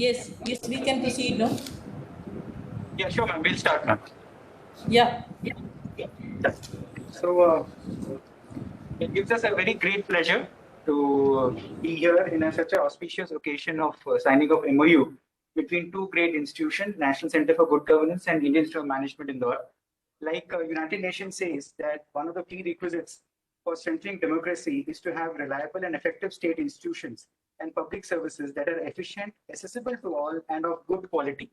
Yes, we can proceed, no? Yeah, sure, ma'am. We'll start, ma'am. Yeah. Yeah. So it gives us a very great pleasure to be here in such an auspicious occasion of signing of MOU between two great institutions, National Center for Good Governance and Indian Institute of Management Indore. Like United Nations says that one of the prerequisites for strengthening democracy is to have reliable and effective state institutions and public services that are efficient, accessible to all, and of good quality.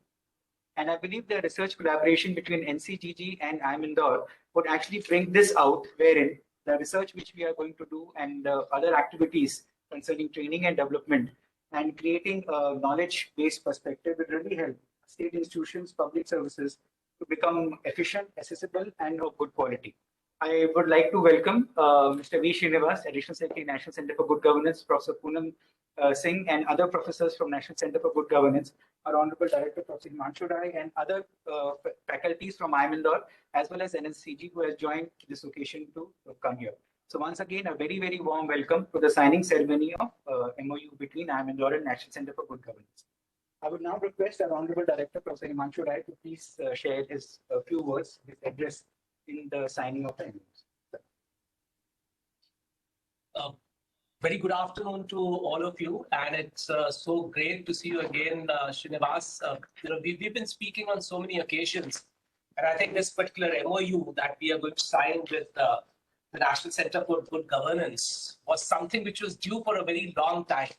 And I believe the research collaboration between NCGG and IIM Indore would actually bring this out, wherein the research which we are going to do and other activities concerning training and development and creating a knowledge-based perspective will really help state institutions, public services to become efficient, accessible, and of good quality. I would like to welcome Mr. V. Srinivas, Additional Secretary, National Center for Good Governance, Professor Poonam Singh, and other professors from National Center for Good Governance, our Honorable Director, Professor Himanshu Rai, and other faculties from IIM Indore, as well as NSCG, who has joined this occasion to come here. So once again, a very, very warm welcome to the signing ceremony of MOU between IIM Indore and National Center for Good Governance. I would now request our Honorable Director, Professor Himanshu Rai, to please share his few words, his address in the signing of the MOUs. Very good afternoon to all of you, and it's so great to see you again, Srinivas. We've been speaking on so many occasions, and I think this particular MOU that we are going to sign with the National Center for Good Governance was something which was due for a very long time.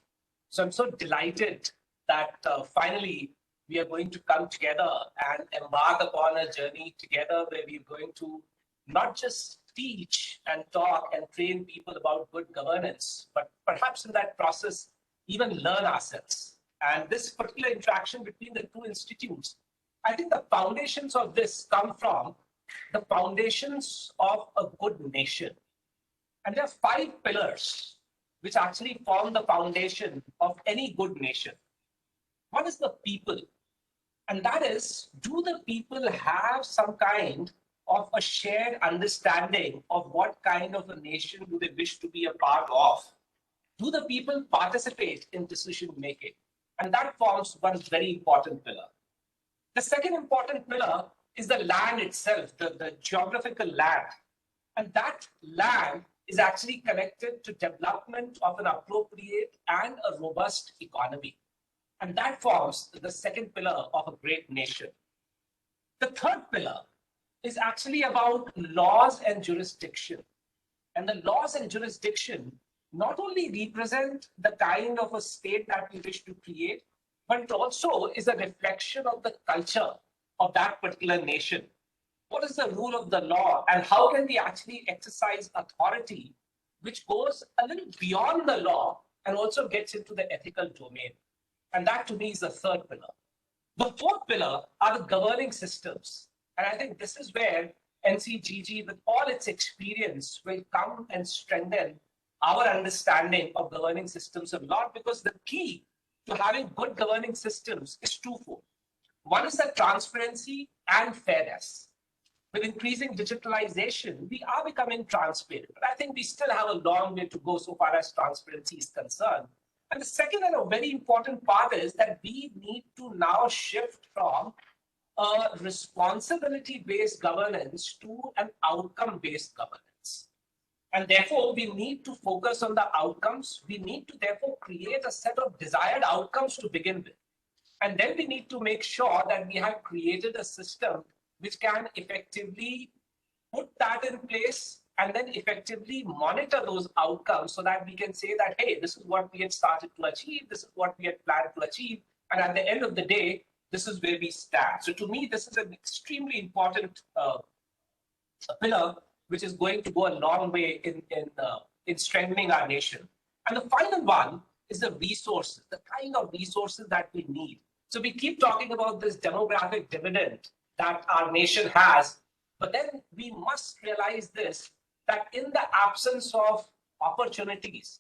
So I'm so delighted that finally we are going to come together and embark upon a journey together where we're going to not just teach and talk and train people about good governance, but perhaps in that process, even learn ourselves. And this particular interaction between the two institutes, I think the foundations of this come from the foundations of a good nation. And there are 5 pillars which actually form the foundation of any good nation. One is the people. And that is, do the people have some kind of a shared understanding of what kind of a nation do they wish to be a part of? Do the people participate in decision making? And that forms one very important pillar. The second important pillar is the land itself, the geographical land. And that land is actually connected to development of an appropriate and a robust economy. And that forms the second pillar of a great nation. The third pillar is actually about laws and jurisdiction. And the laws and jurisdiction not only represent the kind of a state that we wish to create, but it also is a reflection of the culture of that particular nation. What is the rule of the law, and how can we actually exercise authority which goes a little beyond the law and also gets into the ethical domain? And that to me is the third pillar. The fourth pillar are the governing systems. And I think this is where NCGG, with all its experience, will come and strengthen our understanding of governing systems a lot, because the key to having good governing systems is twofold. One is the transparency and fairness. With increasing digitalization, we are becoming transparent, but I think we still have a long way to go so far as transparency is concerned. And the second and a very important part is that we need to now shift from a responsibility-based governance to an outcome-based governance. And therefore, we need to focus on the outcomes. We need to therefore create a set of desired outcomes to begin with. And then we need to make sure that we have created a system which can effectively put that in place and then effectively monitor those outcomes so that we can say that, hey, this is what we had started to achieve, this is what we had planned to achieve, and at the end of the day, this is where we stand. So to me, this is an extremely important pillar which is going to go a long way in strengthening our nation. And the final one is the resources, the kind of resources that we need. So we keep talking about this demographic dividend that our nation has, but then we must realize this, that in the absence of opportunities,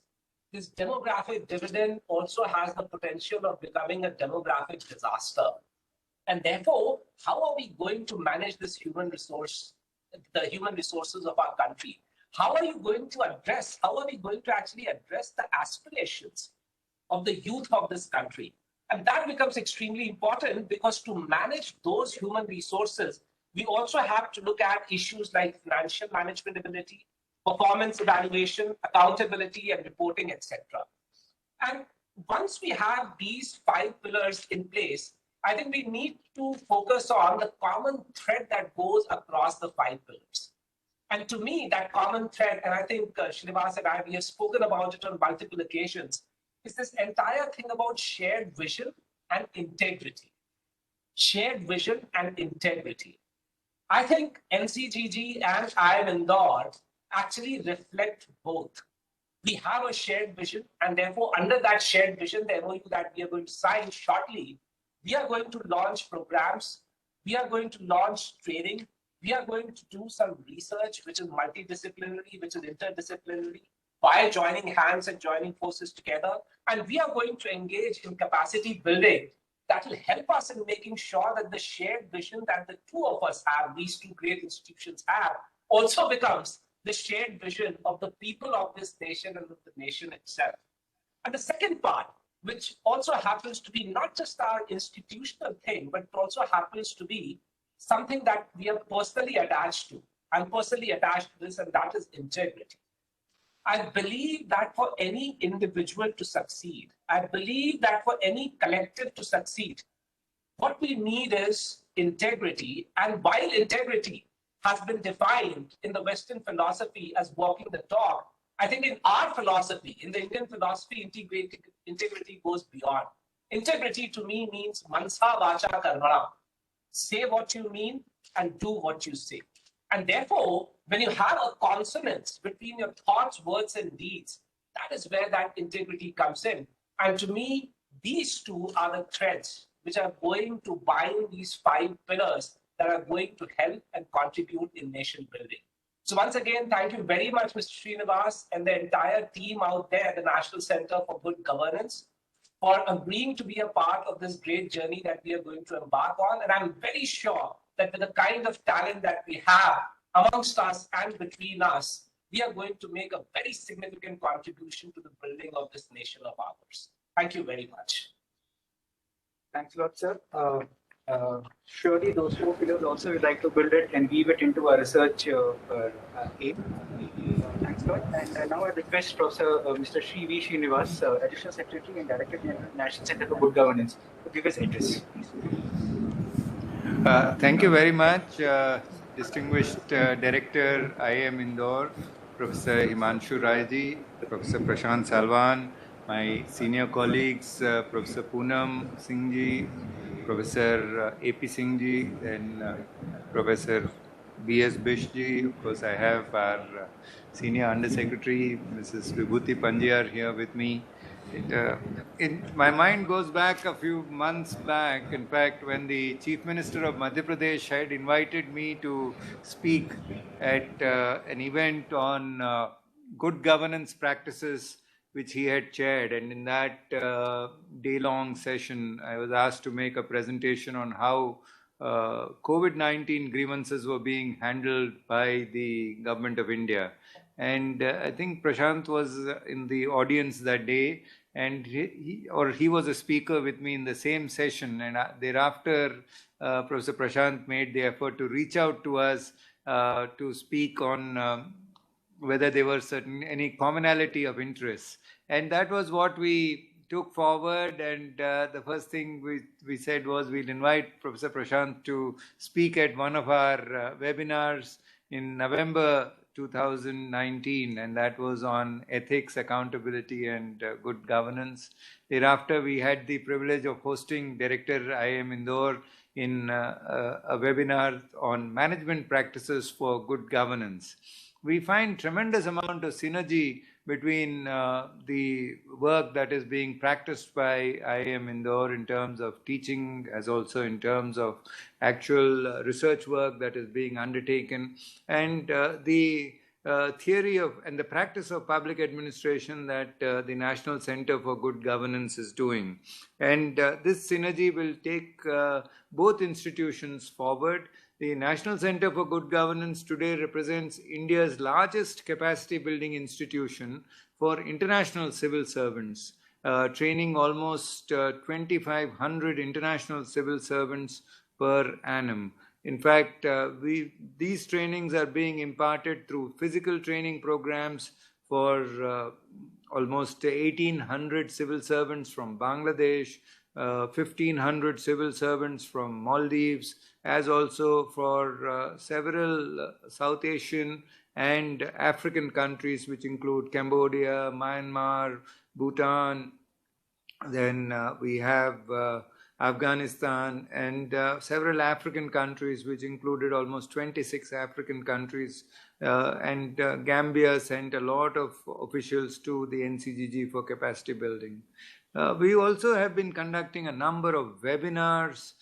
this demographic dividend also has the potential of becoming a demographic disaster. And therefore, how are we going to manage this human resource, the human resources of our country? How are we going to actually address the aspirations of the youth of this country? And that becomes extremely important because to manage those human resources, we also have to look at issues like financial management ability, performance evaluation, accountability, and reporting, etc. And once we have these 5 pillars in place, I think we need to focus on the common thread that goes across the 5 pillars. And to me, that common thread, and I think Srinivas and I, we have spoken about it on multiple occasions, is this entire thing about shared vision and integrity. Shared vision and integrity. I think NCGG and IIM Indore actually reflect both. We have a shared vision, and therefore, under that shared vision, the MOU that we are going to sign shortly, we are going to launch programs, we are going to launch training, we are going to do some research, which is multidisciplinary, which is interdisciplinary, by joining hands and joining forces together. And we are going to engage in capacity building that will help us in making sure that the shared vision that the two of us have, these two great institutions have, also becomes the shared vision of the people of this nation and of the nation itself. And the second part, which also happens to be not just our institutional thing, but also happens to be something that we are personally attached to. I'm personally attached to this, and that is integrity. I believe that for any individual to succeed, I believe that for any collective to succeed, what we need is integrity. And while integrity has been defined in the Western philosophy as walking the talk, I think in our philosophy, in the Indian philosophy, integrity goes beyond. Integrity to me means mansa vacha karmana. Say what you mean and do what you say. And therefore, when you have a consonance between your thoughts, words, and deeds, that is where that integrity comes in. And to me, these two are the threads which are going to bind these 5 pillars that are going to help and contribute in nation building. So once again, thank you very much, Mr. Srinivas, and the entire team out there at the National Center for Good Governance for agreeing to be a part of this great journey that we are going to embark on. And I'm very sure that with the kind of talent that we have amongst us and between us, we are going to make a very significant contribution to the building of this nation of ours. Thank you very much. Thanks a lot, sir. Surely those 4 pillars also we'd like to build it and weave it into our research aim. Thanks a lot. And now I request Professor Mr. Sri V. Srinivas, Additional Secretary and Director General, National Center for Good Governance, to give his address. Thank you very much, distinguished Director IIM Indore, Professor Himanshu Rai, Professor Prashant Salwan, my senior colleagues, Professor Poonam Singh, Professor A.P. Singh, and Professor B.S. Bishji. Of course, I have our Senior Undersecretary, Mrs. Vibhuti Panjiyar, here with me. My mind goes back a few months back, in fact, when the Chief Minister of Madhya Pradesh had invited me to speak at an event on good governance practices which he had chaired. And in that day-long session, I was asked to make a presentation on how COVID-19 grievances were being handled by the government of India. And I think Prashant was in the audience that day, and he was a speaker with me in the same session. And thereafter, Professor Prashant made the effort to reach out to us to speak on whether there were any commonality of interest. And that was what we took forward. And the first thing we said was we'll invite Professor Prashant to speak at one of our webinars in November 2019, and that was on ethics, accountability, and good governance. Thereafter, we had the privilege of hosting Director IIM Indore in a webinar on management practices for good governance. We find tremendous amount of synergy between the work that is being practiced by IIM Indore in terms of teaching, as also in terms of actual research work that is being undertaken, and the theory of and the practice of public administration that the National Center for Good Governance is doing. And this synergy will take both institutions forward. The National Center for Good Governance today represents India's largest capacity building institution for international civil servants. training almost 2,500 international civil servants per annum. In fact, these trainings are being imparted through physical training programs for almost 1,800 civil servants from Bangladesh, 1,500 civil servants from Maldives, as also for several South Asian and African countries, which include Cambodia, Myanmar, Bhutan. Then we have Afghanistan and several African countries, which included almost 26 African countries. And Gambia sent a lot of officials to the NCGG for capacity building. We also have been conducting a number of webinars,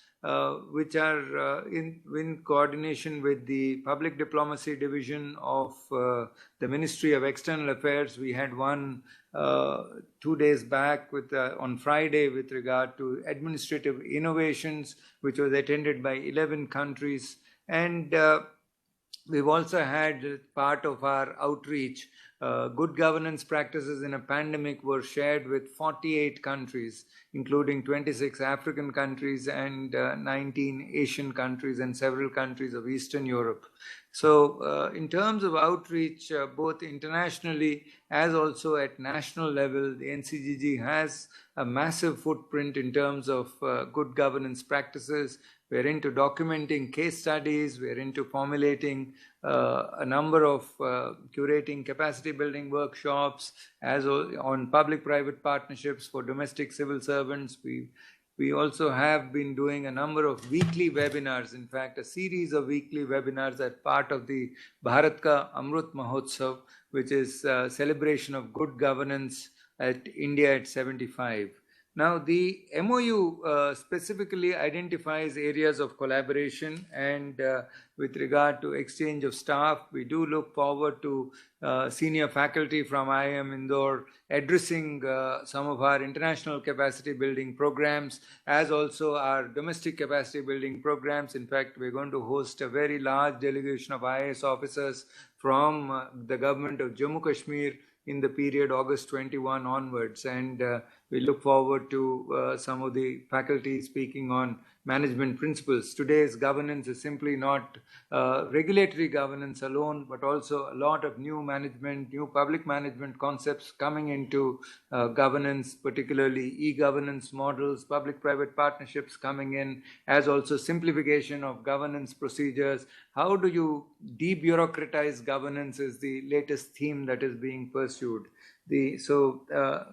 which are in coordination with the Public Diplomacy Division of the Ministry of External Affairs. We had one 2 days back on Friday with regard to administrative innovations, which was attended by 11 countries. And we've also had part of our outreach. Good governance practices in a pandemic were shared with 48 countries, including 26 African countries and 19 Asian countries and several countries of Eastern Europe. So in terms of outreach, both internationally as also at national level, the NCGG has a massive footprint in terms of good governance practices. We're into documenting case studies. We're into formulating a number of curating capacity building workshops on public-private partnerships for domestic civil servants. We also have been doing a number of weekly webinars, in fact, a series of weekly webinars as part of the Bharat Ka Amrut Mahotsav, which is a celebration of good governance at India at 75. Now, the MOU specifically identifies areas of collaboration, and with regard to exchange of staff, we do look forward to senior faculty from IIM Indore addressing some of our international capacity building programs, as also our domestic capacity building programs. In fact, we're going to host a very large delegation of IAS officers from the government of Jammu Kashmir in the period August 21 onwards, and we look forward to some of the faculty speaking on management principles. Today's governance is simply not regulatory governance alone, but also a lot of new management, new public management concepts coming into governance, particularly e-governance models, public-private partnerships coming in, as also simplification of governance procedures. How do you debureaucratize governance is the latest theme that is being pursued.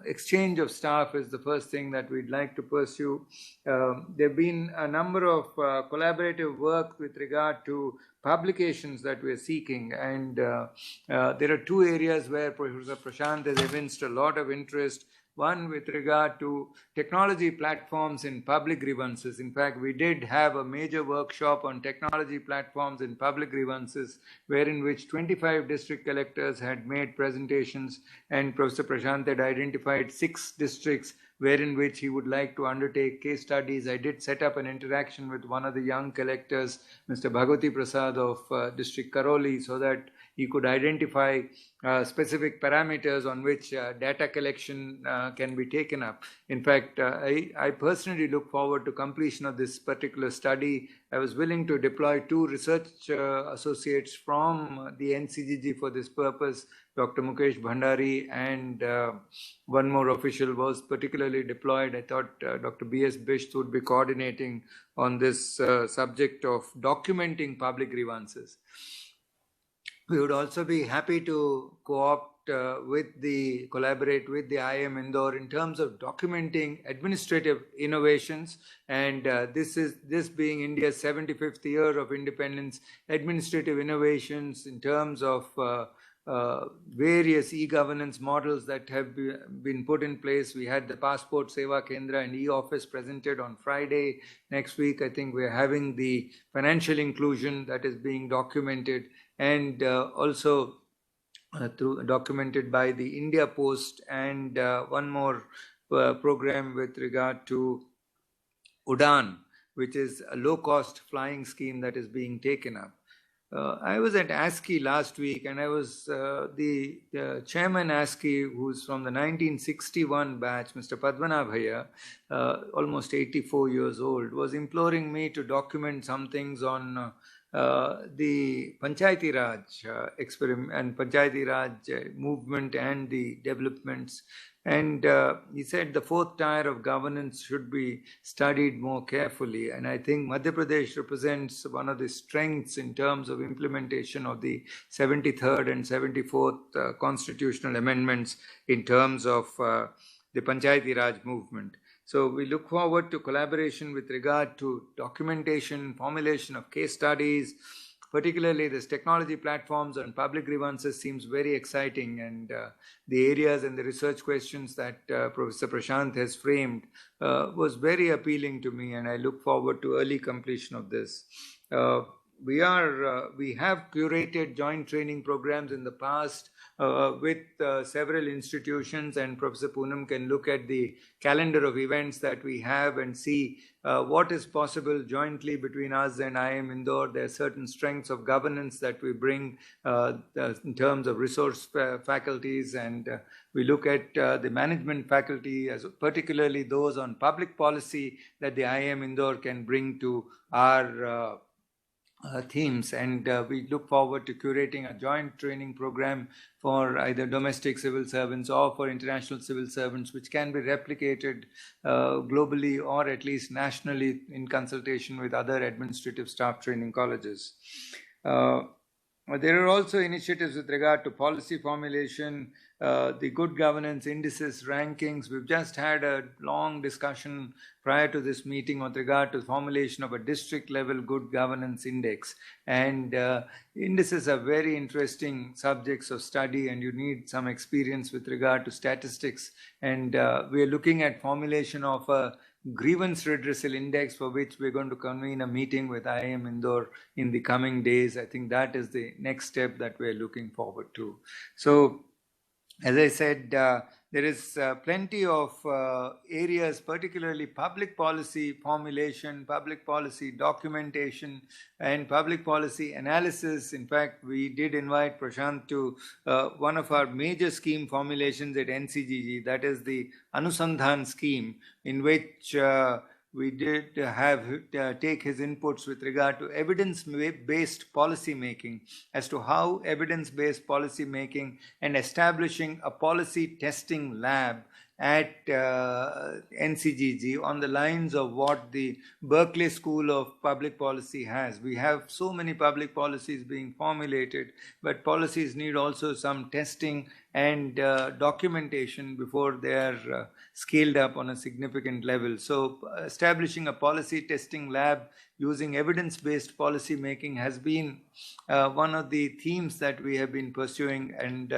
Exchange of staff is the first thing that we'd like to pursue. There have been a number of collaborative work with regard to publications that we're seeking, and there are two areas where Professor Prashant has evinced a lot of interest. One with regard to technology platforms in public grievances. In fact, we did have a major workshop on technology platforms in public grievances, wherein which 25 district collectors had made presentations, and Professor Prashant had identified 6 districts wherein which he would like to undertake case studies. I did set up an interaction with one of the young collectors, Mr. Bhagwati Prasad of District Karoli, so that he could identify specific parameters on which data collection can be taken up. In fact, I personally look forward to completion of this particular study. I was willing to deploy 2 research associates from the NCGG for this purpose. Dr. Mukesh Bhandari and one more official was particularly deployed. I thought Dr. B.S. Bisht would be coordinating on this subject of documenting public grievances. We would also be happy to collaborate with the IIM Indore in terms of documenting administrative innovations, and this being India's 75th year of independence, administrative innovations in terms of various e-governance models that have been put in place. We had the Passport Seva Kendra and e-office presented on Friday. Next week, I think we're having the financial inclusion that is being documented, and also documented by the India Post, and one more program with regard to UDAN, which is a low-cost flying scheme that is being taken up. I was at ASCII last week, and I was the chairman ASCII, who's from the 1961 batch, Mr. Padmanabh Bhaiya, almost 84 years old, was imploring me to document some things on the Panchayati Raj experiment and Panchayati Raj movement and the developments. And he said the fourth tier of governance should be studied more carefully. And I think Madhya Pradesh represents one of the strengths in terms of implementation of the 73rd and 74th constitutional amendments in terms of the Panchayati Raj movement. So we look forward to collaboration with regard to documentation, formulation of case studies, particularly this technology platforms and public grievances seems very exciting, and the areas and the research questions that Professor Prashant has framed was very appealing to me, and I look forward to early completion of this. We have curated joint training programs in the past with several institutions, and Professor Poonam can look at the calendar of events that we have and see what is possible jointly between us and IIM Indore. There are certain strengths of governance that we bring in terms of resource faculties, and we look at the management faculty, as particularly those on public policy that the IIM Indore can bring to our themes, and we look forward to curating a joint training program for either domestic civil servants or for international civil servants, which can be replicated globally or at least nationally in consultation with other administrative staff training colleges. There are also initiatives with regard to policy formulation, the good governance indices, rankings. We've just had a long discussion prior to this meeting with regard to the formulation of a district level good governance index. And indices are very interesting subjects of study, and you need some experience with regard to statistics. And we are looking at formulation of a grievance redressal index, for which we're going to convene a meeting with IIM Indore in the coming days. I think that is the next step that we're looking forward to. So, as I said, there is plenty of areas, particularly public policy formulation, public policy documentation, and public policy analysis. In fact, we did invite Prashant to one of our major scheme formulations at NCGG, that is the Anusandhan scheme, in which we did have take his inputs with regard to evidence-based policy making, as to how evidence-based policy making and establishing a policy testing lab at NCGG on the lines of what the Berkeley School of Public Policy has. We have so many public policies being formulated, but policies need also some testing and documentation before they are scaled up on a significant level. So establishing a policy testing lab using evidence-based policy making has been one of the themes that we have been pursuing, and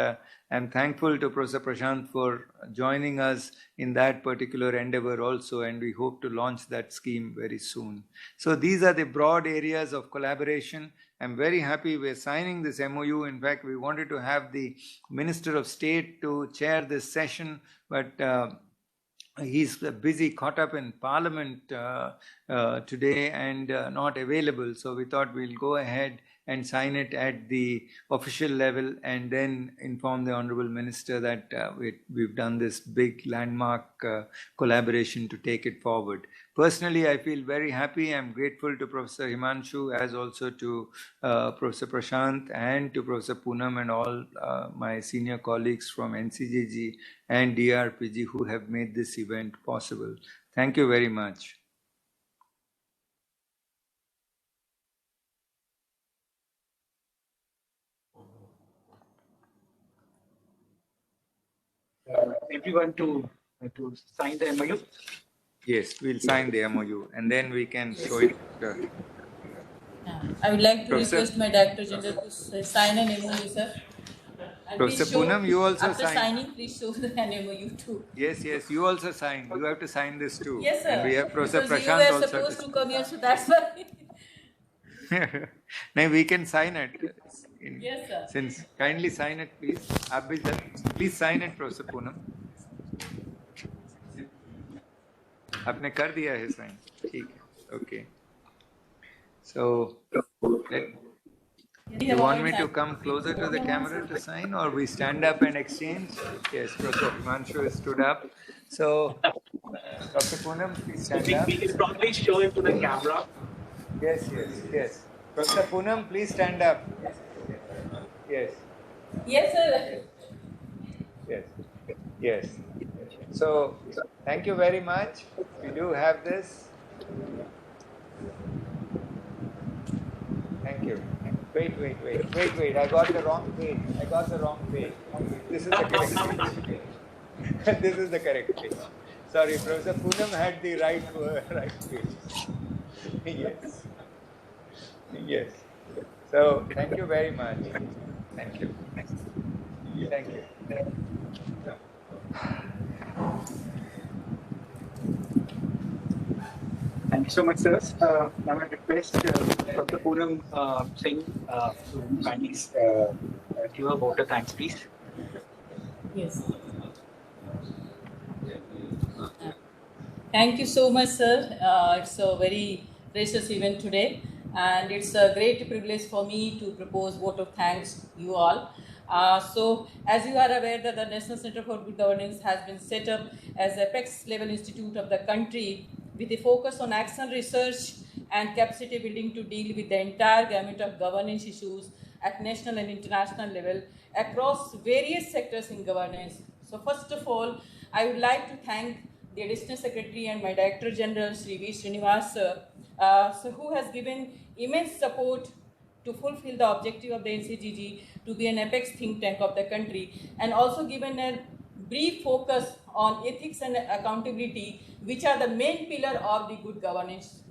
I'm thankful to Professor Prashant for joining us in that particular endeavor also, and we hope to launch that scheme very soon. So these are the broad areas of collaboration. I'm very happy we're signing this MOU. In fact, we wanted to have the Minister of State to chair this session, but he's busy, caught up in Parliament today and not available. So we thought we'll go ahead and sign it at the official level and then inform the Honorable Minister that we've done this big landmark collaboration to take it forward. Personally, I feel very happy. I'm grateful to Professor Himanshu, as also to Professor Prashant and to Professor Poonam and all my senior colleagues from NCGG and DRPG who have made this event possible. Thank you very much. Everyone to sign the MOU? Yes, we'll sign the MOU and then we can show it. I would like to Professor- request my Director General to sign an MOU, sir. And Professor please show- Poonam, you also after sign. signing, please show an MOU too. Yes, you also sign. You have to sign this too. Yes, sir. And we have Professor Because Prashant you were also. supposed to come here, so that's why. No, we can sign it. Yes, sir. Since kindly sign it, please. Please sign it, Professor Poonam. आपने कर दिया है sign, ठीक है, okay. So You want me to come closer to the camera to sign, or we stand up and exchange? Yes, Professor Himanshu has stood up. So, Dr. Poonam, please stand up. We can probably show it to the camera. Yes, yes, yes. Professor Poonam, please stand up. Yes, Yes, sir. yes, yes. So, thank you very much. We do have this. Thank you. Wait. I got the wrong page. This is the correct page. This is the correct page. Sorry, Professor Poonam had the right page. Yes. Yes. So, thank you very much. Thank you. Thank you. Thank you so much, sir. Now I request Dr. Poonam Singh to kindly give a vote of thanks, please. Yes. Thank you so much, sir. It's a very precious event today, and it's a great privilege for me to propose vote of thanks you all. So, as you are aware that the National Center for Good Governance has been set up as a apex level institute of the country with a focus on action research and capacity building to deal with the entire gamut of governance issues at national and international level across various sectors in governance. So first of all, I would like to thank the Additional Secretary and my Director General, Sri V. Srinivas, who has given immense support to fulfill the objective of the NCGG to be an apex think tank of the country, and also given a brief focus on ethics and accountability, which are the main pillar of the good governance.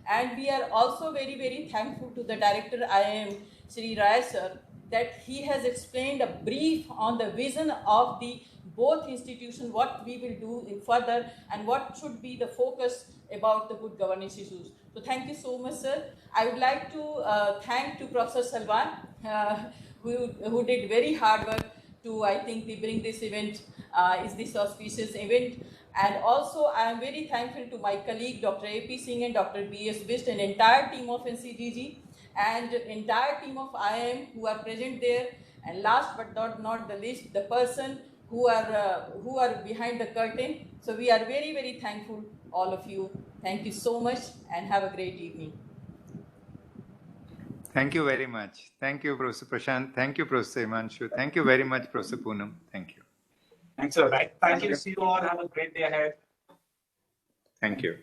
And we are also very, very thankful to the Director IIM, Sri Rai sir, that he has explained a brief on the vision of the both institutions, what we will do in further and what should be the focus about the good governance issues. So thank you so much, sir. I would like to thank to Professor Salwan, who did very hard work to, I think, bring this event, is this auspicious event. And also, I am very thankful to my colleague, Dr. A.P. Singh and Dr. B.S. Bist, an entire team of NCGG and entire team of IIM who are present there. And last but not the least, the person who are behind the curtain. So we are very, very thankful, all of you. Thank you so much and have a great evening. Thank you very much. Thank you, Professor Prashant. Thank you, Professor Himanshu. Thank you very much, Professor Poonam. Thank you. Thanks, sir. Right. Thank you. See you all. Have a great day ahead. Thank you.